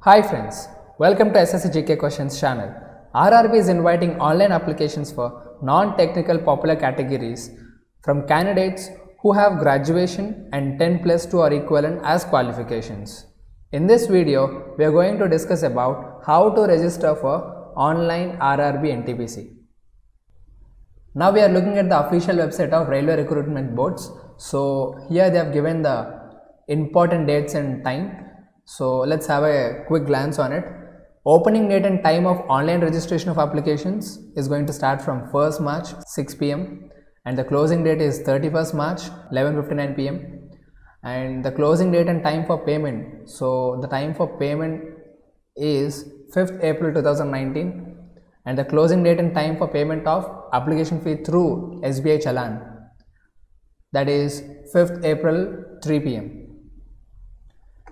Hi friends, welcome to SSC GK Questions channel. RRB is inviting online applications for non-technical popular categories from candidates who have graduation and 10+2 or equivalent as qualifications. In this video, we are going to discuss about how to register for online RRB NTPC. Now we are looking at the official website of Railway Recruitment Boards. So here they have given the important dates and time. So let's have a quick glance on it. Opening date and time of online registration of applications is going to start from 1st March 6 p.m. and the closing date is 31st March 11:59 p.m. and the closing date and time for payment. So the time for payment is 5th April 2019 and the closing date and time for payment of application fee through SBI CHllan, that is 5th April 3 p.m.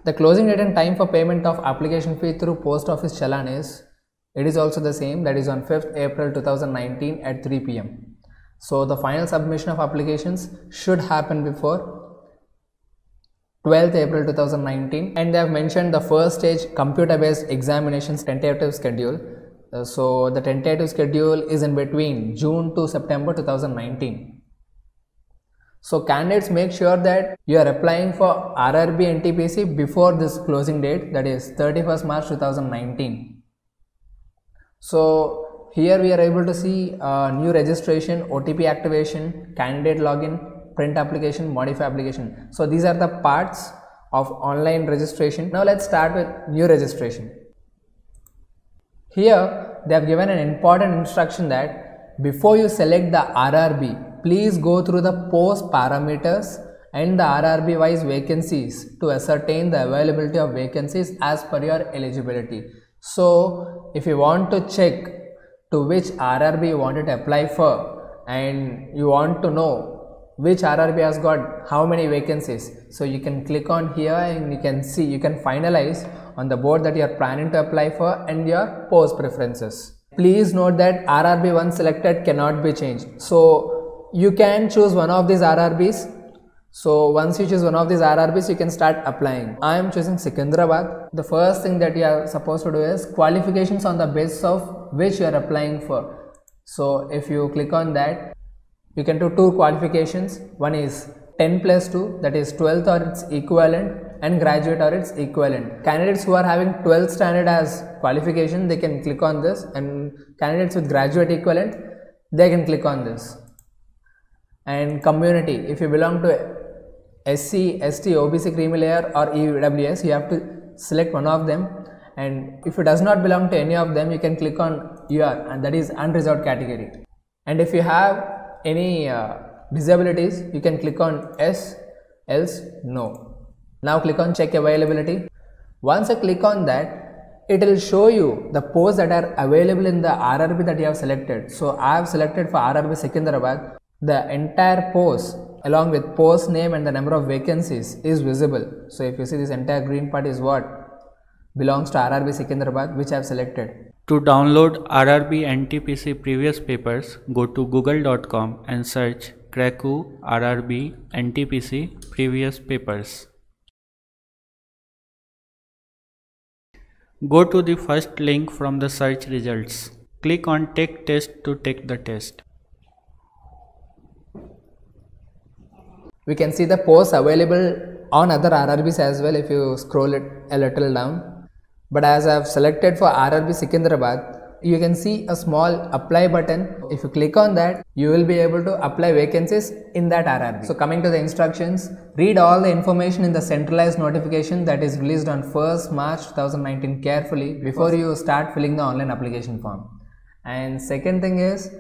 The closing date and time for payment of application fee through Post Office CHllan is also the same, that is on 5th April 2019 at 3 p.m. So the final submission of applications should happen before 12th April 2019 and they have mentioned the first stage computer based examinations tentative schedule. So the tentative schedule is in between June to September 2019. So candidates, make sure that you are applying for RRB NTPC before this closing date, that is 31st March 2019. So here we are able to see new registration, OTP activation, candidate login, print application, modify application. So these are the parts of online registration. Now let's start with new registration. Here they have given an important instruction that before you select the RRB, please go through the post parameters and the RRB wise vacancies to ascertain the availability of vacancies as per your eligibility. So if you want to check to which RRB you wanted to apply for and you want to know which RRB has got how many vacancies, so you can click on here and you can see, you can finalize on the board that you are planning to apply for and your post preferences. Please note that RRB once selected cannot be changed. So you can choose one of these RRBs. So once you choose one of these RRBs, you can start applying. I am choosing Secunderabad. The first thing that you are supposed to do is qualifications on the basis of which you are applying for. So if you click on that, you can do two qualifications. One is 10+2, that is 12th or its equivalent, and graduate or its equivalent. Candidates who are having 12th standard as qualification, they can click on this, and candidates with graduate equivalent, they can click on this. And community, if you belong to SC, ST, OBC creamy layer or EWS, you have to select one of them, and if it does not belong to any of them, you can click on UR, and that is unreserved category. And if you have any disabilities, you can click on S, else no. Now click on check availability. Once you click on that, it will show you the posts that are available in the RRB that you have selected. So I have selected for RRB Secunderabad. The entire post along with post name and the number of vacancies is visible. So if you see, this entire green part is what belongs to RRB Secunderabad, which I have selected. To download RRB NTPC previous papers, go to google.com and search Kraku RRB NTPC previous papers. Go to the first link from the search results. Click on Take Test to take the test. We can see the posts available on other RRBs as well if you scroll it a little down. But as I have selected for RRB Secunderabad, you can see a small apply button. If you click on that, you will be able to apply vacancies in that RRB. So coming to the instructions, read all the information in the centralized notification that is released on 1st March 2019 carefully before you start filling the online application form. And second thing is,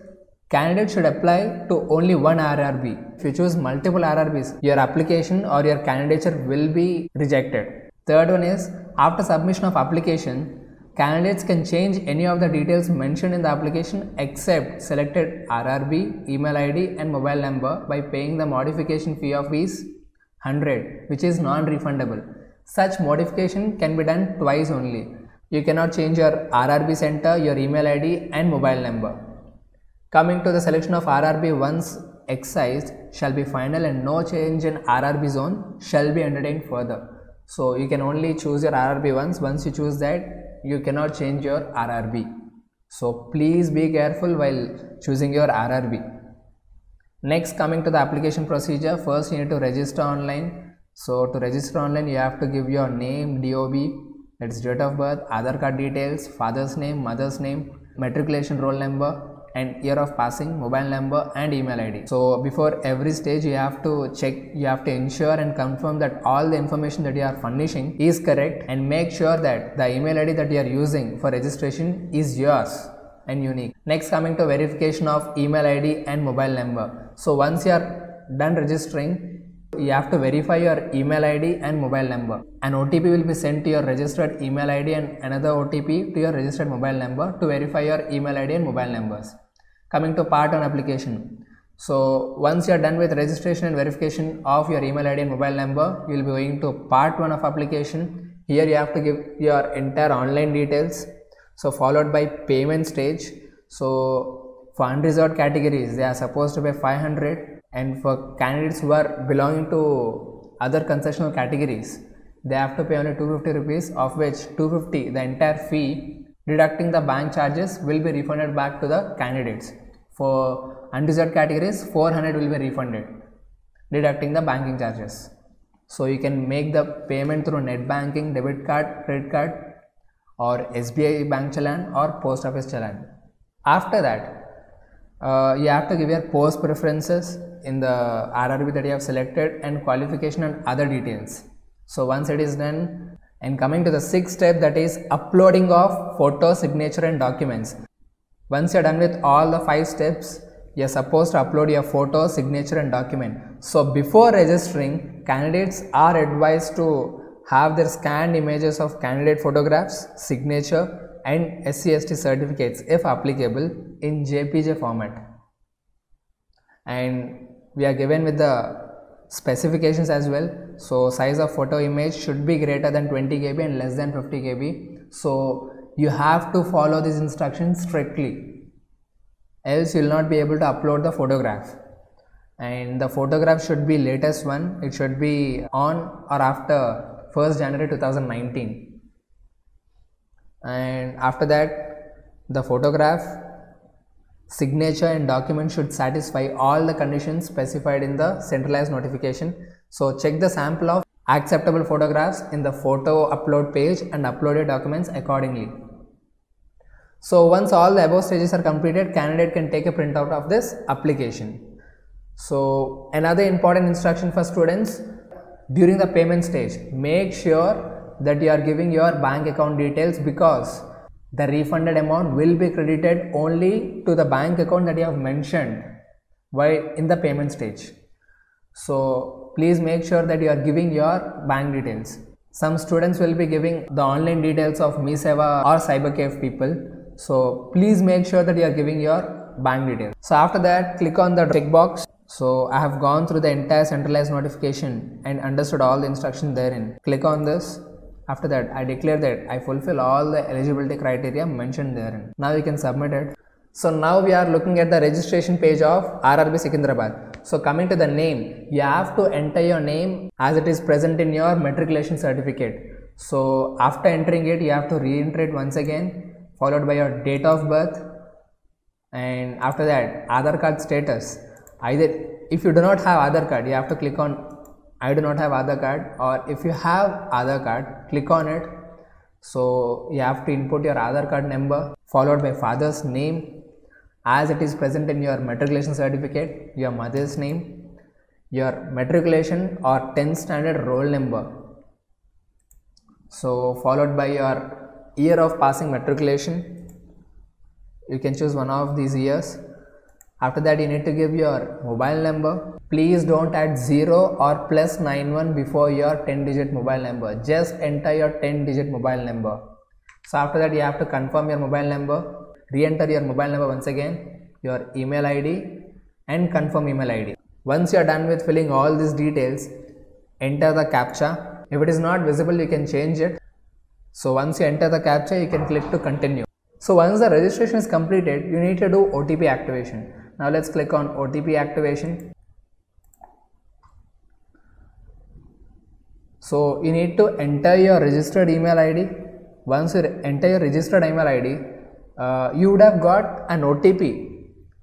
candidates should apply to only one RRB. If you choose multiple RRBs, your application or your candidature will be rejected. Third one is, after submission of application, candidates can change any of the details mentioned in the application except selected RRB, email ID and mobile number by paying the modification fee of Rs 100, which is non-refundable. Such modification can be done twice only. You cannot change your RRB center, your email ID and mobile number. Coming to the selection of RRB once excised shall be final and no change in RRB zone shall be entertained further. So you can only choose your RRB once you choose that, you cannot change your RRB. So please be careful while choosing your RRB. Next, coming to the application procedure, first you need to register online. So to register online, you have to give your name, DOB, that's date of birth, Aadhaar card details, father's name, mother's name, matriculation roll number, and year of passing, mobile number and email ID. So before every stage you have to check, you have to ensure and confirm that all the information that you are furnishing is correct, and make sure that the email ID that you are using for registration is yours and unique. Next, coming to verification of email ID and mobile number. So once you are done registering, you have to verify your email ID and mobile number. An OTP will be sent to your registered email ID and another OTP to your registered mobile number to verify your email ID and mobile numbers. Coming to part 1 application. So once you are done with registration and verification of your email ID and mobile number, you will be going to part 1 of application. Here you have to give your entire online details. So followed by payment stage. So for unreserved categories, they are supposed to pay 500, and for candidates who are belonging to other concessional categories, they have to pay only 250 rupees, of which 250, the entire fee, deducting the bank charges, will be refunded back to the candidates. For unreserved categories, 400 will be refunded, deducting the banking charges. So you can make the payment through net banking, debit card, credit card, or SBI Bank Chllan or Post Office Chllan. After that, you have to give your post preferences in the RRB that you have selected and qualification and other details. So once it is done, and coming to the 6th step, that is uploading of photo, signature and documents. Once you are done with all the 5 steps, you are supposed to upload your photo, signature and document. So before registering, candidates are advised to have their scanned images of candidate photographs, signature and SC/ST certificates if applicable in JPG format. And we are given with the specifications as well. So size of photo image should be greater than 20 KB and less than 50 KB. So you have to follow these instructions strictly, else you will not be able to upload the photograph. And the photograph should be latest one. It should be on or after 1st January 2019. And after that, the photograph, signature and document should satisfy all the conditions specified in the centralized notification. So check the sample of acceptable photographs in the photo upload page and upload your documents accordingly. So once all the above stages are completed, candidate can take a printout of this application. So another important instruction for students: during the payment stage, make sure that you are giving your bank account details, because the refunded amount will be credited only to the bank account that you have mentioned while in the payment stage. So please make sure that you are giving your bank details. Some students will be giving the online details of Mi Seva or CyberCafe people. So please make sure that you are giving your bank details. So after that, click on the checkbox. So I have gone through the entire centralized notification and understood all the instructions therein. Click on this. After that, I declare that I fulfill all the eligibility criteria mentioned therein. Now you can submit it. So now we are looking at the registration page of RRB Secunderabad. So coming to the name, you have to enter your name as it is present in your matriculation certificate. So after entering it, you have to re-enter it once again, followed by your date of birth, and after that Aadhaar card status. Either if you do not have Aadhaar card, you have to click on I do not have Aadhaar card, or if you have Aadhaar card, click on it. So you have to input your Aadhaar card number followed by father's name as it is present in your matriculation certificate, your mother's name, your matriculation or 10th standard roll number. So followed by your year of passing matriculation. You can choose one of these years. After that, you need to give your mobile number. Please don't add 0 or +91 before your 10-digit mobile number. Just enter your 10-digit mobile number. So after that, you have to confirm your mobile number. Re-enter your mobile number once again, your email ID and confirm email ID. Once you are done with filling all these details, enter the CAPTCHA. If it is not visible, you can change it. So once you enter the CAPTCHA, you can click to continue. So once the registration is completed, you need to do OTP activation. Now let's click on OTP activation. So you need to enter your registered email ID. Once you enter your registered email ID, you would have got an OTP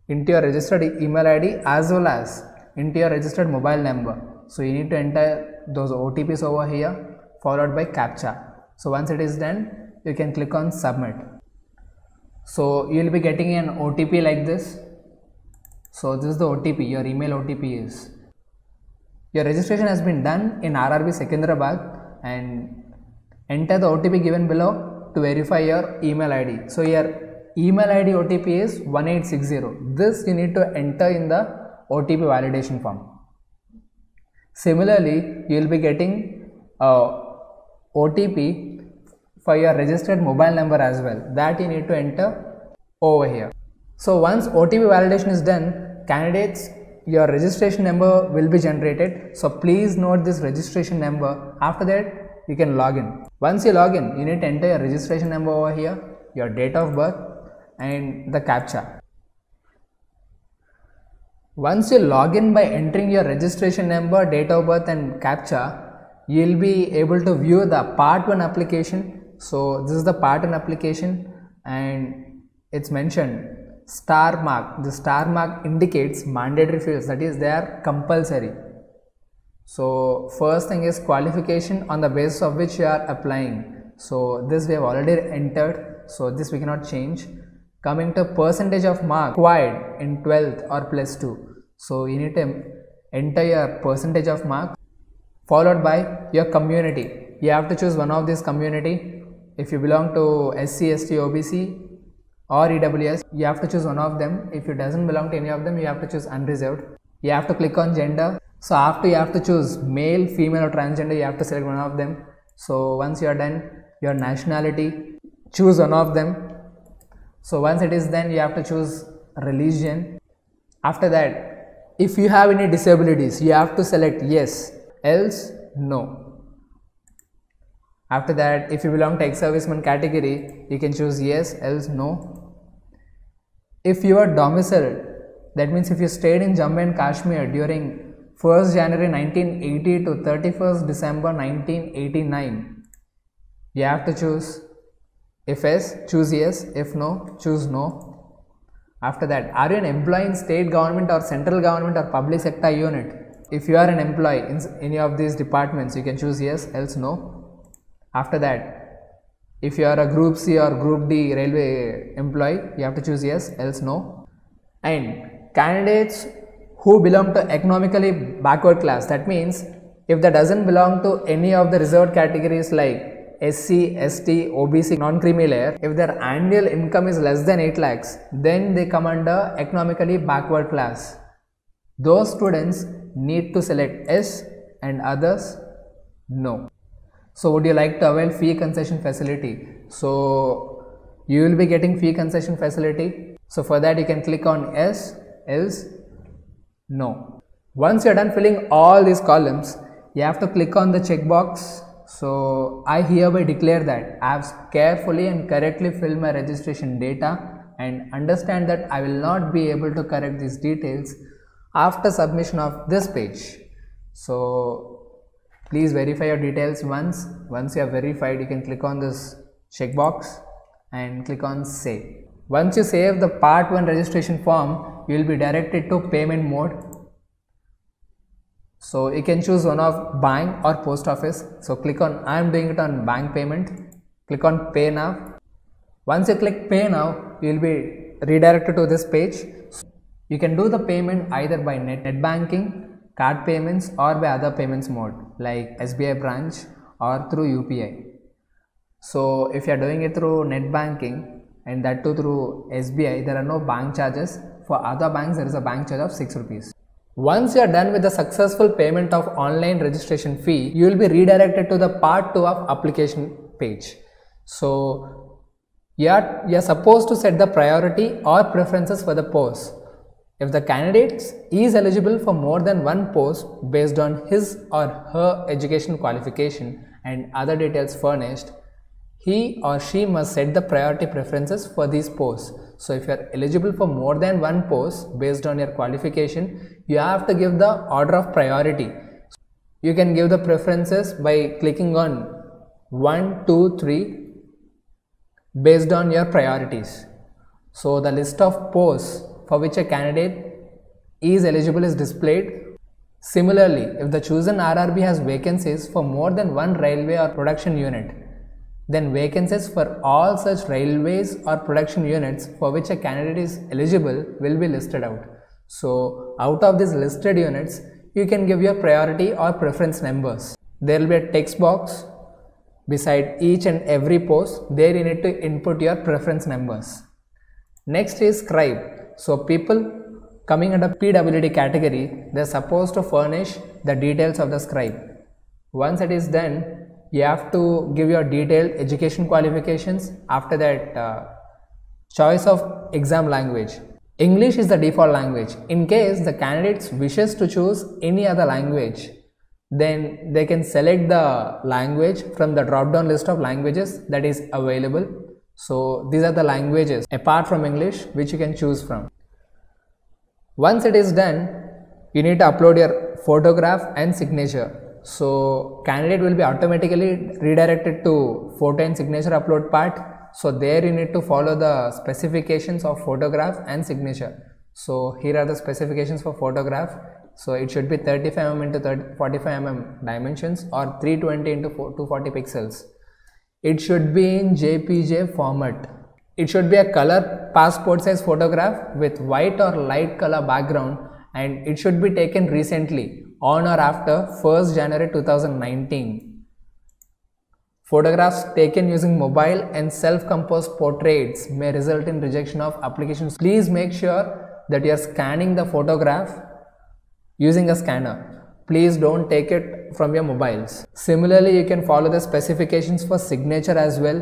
into your registered email ID as well as into your registered mobile number. So you need to enter those OTPs over here followed by CAPTCHA. So once it is done, you can click on submit. So you will be getting an OTP like this. So this is the OTP, your email OTP is. Your registration has been done in RRB Secunderabad, and enter the OTP given below to verify your email ID. So your email ID OTP is 1860. This you need to enter in the OTP validation form. Similarly, you will be getting OTP for your registered mobile number as well. That you need to enter over here. So once OTP validation is done, candidates, your registration number will be generated. So please note this registration number. After that, you can log in. Once you log in, you need to enter your registration number over here, your date of birth and the CAPTCHA. Once you log in by entering your registration number, date of birth and CAPTCHA, you will be able to view the part 1 application. So this is the part 1 application, and it's mentioned star mark. The star mark indicates mandatory fields, that is they are compulsory. So first thing is qualification on the basis of which you are applying. So this we have already entered, so this we cannot change. Coming to percentage of mark required in 12th or +2. So you need to enter your percentage of mark followed by your community. You have to choose one of these community. If you belong to SC, ST, OBC or EWS, you have to choose one of them. If it doesn't belong to any of them, you have to choose unreserved. You have to click on gender. So after you have to choose male, female or transgender, you have to select one of them. So once you are done, your nationality, choose one of them. So once it is done, you have to choose religion. After that, if you have any disabilities, you have to select yes, else no. After that, if you belong to ex-serviceman category, you can choose yes, else no. If you are domiciled, that means if you stayed in Jammu and Kashmir during 1st January 1980 to 31st December 1989, you have to choose. If yes, choose yes. If no, choose no. After that, are you an employee in state government or central government or public sector unit? If you are an employee in any of these departments, you can choose yes, else no. After that, if you are a Group C or Group D railway employee, you have to choose yes, else no. And candidates who belong to economically backward class, that means if that doesn't belong to any of the reserved categories like SC, ST, OBC, non-creamy layer, if their annual income is less than 8 lakhs, then they come under economically backward class. Those students need to select yes and others no. So would you like to avail fee concession facility? So you will be getting fee concession facility. So for that you can click on yes, else no. Once you are done filling all these columns, you have to click on the checkbox. So I hereby declare that I have carefully and correctly filled my registration data and understand that I will not be able to correct these details after submission of this page. So please verify your details once. Once you have verified, you can click on this checkbox and click on save. Once you save the part 1 registration form, you will be directed to payment mode. So you can choose one of bank or post office. So click on, I am doing it on bank payment. Click on pay now. Once you click pay now, you will be redirected to this page. So you can do the payment either by net banking, card payments or by other payments mode like SBI branch or through UPI. So if you are doing it through net banking and that too through SBI, there are no bank charges. For other banks, there is a bank charge of 6 rupees. Once you are done with the successful payment of online registration fee, you will be redirected to the part 2 of application page. So you are supposed to set the priority or preferences for the post. If the candidate is eligible for more than one post based on his or her education qualification and other details furnished, he or she must set the priority preferences for these posts. So if you are eligible for more than one post based on your qualification, you have to give the order of priority. you can give the preferences by clicking on 1, 2, 3 based on your priorities. So the list of posts for which a candidate is eligible is displayed. Similarly, if the chosen RRB has vacancies for more than one railway or production unit, then vacancies for all such railways or production units for which a candidate is eligible will be listed out. So out of these listed units, you can give your priority or preference numbers. There will be a text box beside each and every post. There you need to input your preference numbers. Next is scribe. So people coming under PWD category, they are supposed to furnish the details of the scribe. Once it is done, you have to give your detailed education qualifications. After that, choice of exam language. English is the default language. In case the candidates wishes to choose any other language, then they can select the language from the drop down list of languages that is available. So these are the languages apart from English which you can choose from. Once it is done, you need to upload your photograph and signature. So candidate will be automatically redirected to photo and signature upload part. So there you need to follow the specifications of photograph and signature. So here are the specifications for photograph. So it should be 35 mm into 45 mm dimensions or 320 into 240 pixels. It should be in JPG format. It should be a color passport size photograph with white or light color background, and it should be taken recently on or after 1st January 2019. Photographs taken using mobile and self-composed portraits may result in rejection of applications. Please make sure that you are scanning the photograph using a scanner. Please don't take it from your mobiles. Similarly, you can follow the specifications for signature as well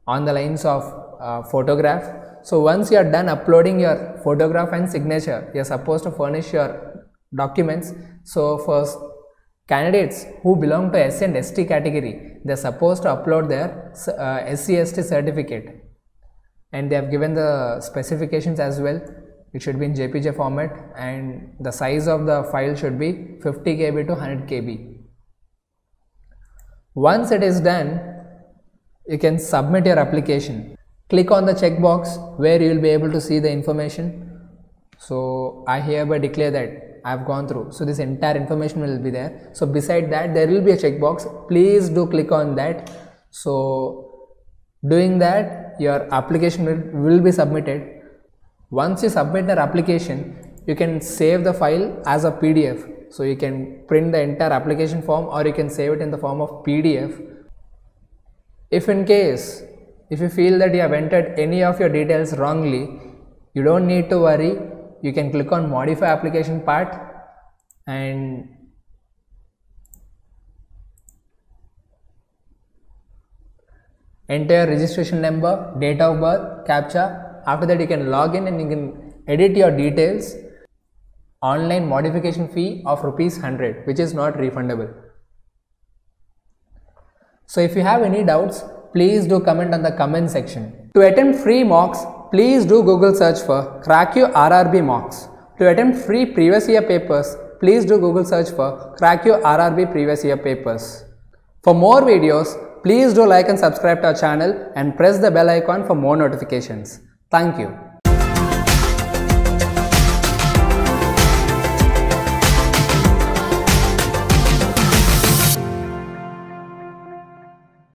on the lines of photograph. So once you are done uploading your photograph and signature, you are supposed to furnish your documents. So first, candidates who belong to SC and ST category, they are supposed to upload their SC/ST certificate, and they have given the specifications as well. It should be in JPG format, and the size of the file should be 50 KB to 100 KB. Once it is done, you can submit your application. Click on the checkbox where you will be able to see the information. So I hereby declare that I have gone through. So this entire information will be there. So beside that, there will be a checkbox. Please do click on that. So doing that, your application will be submitted. Once you submit your application, you can save the file as a PDF. So you can print the entire application form, or you can save it in the form of PDF. If in case, if you feel that you have entered any of your details wrongly, you don't need to worry. You can click on modify application part and enter your registration number, date of birth, CAPTCHA. After that, you can log in and you can edit your details. Online modification fee of ₹100, which is not refundable. So if you have any doubts, please do comment on the comment section. To attempt free mocks, please do Google search for Crack Your RRB mocks. To attempt free previous year papers, please do Google search for Crack Your RRB previous year papers. For more videos, please do like and subscribe to our channel and press the bell icon for more notifications. Thank you.